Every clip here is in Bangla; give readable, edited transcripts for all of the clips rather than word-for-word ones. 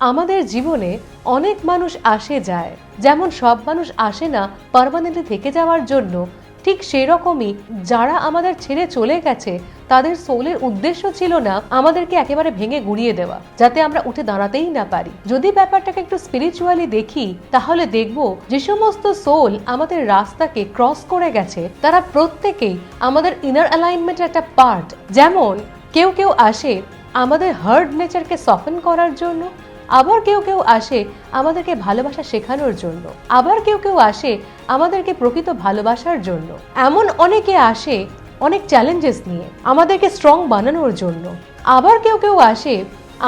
আমাদের জীবনে অনেক মানুষ আসে যায়, যেমন সব মানুষ আসে না পার্মানেন্টলি থেকে যাওয়ার জন্য, ঠিক সেরকমই যারা আমাদের ছেড়ে চলে গেছে তাদের সোলের উদ্দেশ্য ছিল না আমাদেরকে একেবারে ভেঙে গুড়িয়ে দেওয়া, যাতে আমরা উঠে দাঁড়াতেই না পারি। যদি ব্যাপারটাকে একটু স্পিরিচুয়ালি দেখি তাহলে দেখব যে সমস্ত সোল আমাদের রাস্তাকে ক্রস করে গেছে তারা প্রত্যেকেই আমাদের ইনার অ্যালাইনমেন্টের একটা পার্ট। যেমন কেউ কেউ আসে আমাদের হার্ড নেচারকে সফেন করার জন্য, আবার কেউ কেউ আসে আমাদেরকে ভালোবাসা শেখানোর জন্য, আবার কেউ কেউ আসে আমাদেরকে প্রকৃত ভালোবাসার জন্য। এমন অনেকে আসে অনেক চ্যালেঞ্জেস নিয়ে আমাদেরকে স্ট্রং বানানোর জন্য, আবার কেউ কেউ আসে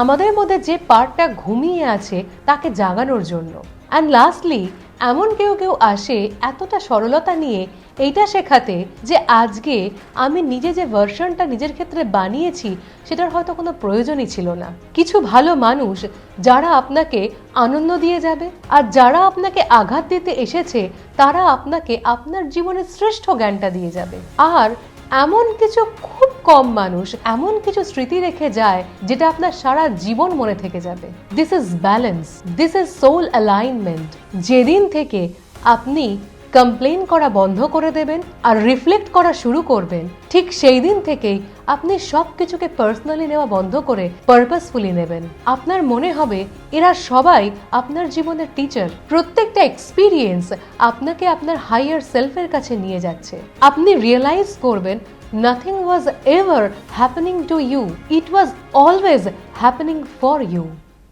আমাদের মধ্যে যে পার্টটা ঘুমিয়ে আছে তাকে জাগানোর জন্য। অ্যান্ড লাস্টলি এমন কেউ কেউ আসে এতটা সরলতা নিয়ে এইটা শেখাতে যে আজকে আমি নিজে যে ভার্সনটা নিজের ক্ষেত্রে বানিয়েছি সেটার হয়তো কোনো প্রয়োজনই ছিল না। কিছু ভালো মানুষ যারা আপনাকে আনন্দ দিয়ে যাবে, আর যারা আপনাকে আঘাত দিতে এসেছে তারা আপনাকে আপনার জীবনের শ্রেষ্ঠ জ্ঞানটা দিয়ে যাবে। আর এমন কিছু খুব কম মানুষ এমন কিছু স্মৃতি রেখে যায় যেটা আপনার সারা জীবন মনে থেকে যাবে। This is balance, this is soul alignment. যেদিন থেকে আপনি কমপ্লেন করা বন্ধ করে দেবেন আর রিফ্লেক্ট করা শুরু করবেন, ঠিক সেই দিন থেকেই আপনি সব কিছুকে পার্সোনালি নেওয়া বন্ধ করে পারপাসফুলি নেবেন। আপনার মনে হবে এরা সবাই আপনার জীবনের টিচার, প্রত্যেকটা এক্সপিরিয়েন্স আপনাকে আপনার হাইয়ার সেলফের কাছে নিয়ে যাচ্ছে। আপনি রিয়েলাইজ করবেন nothing was ever happening to you, it was always happening for you.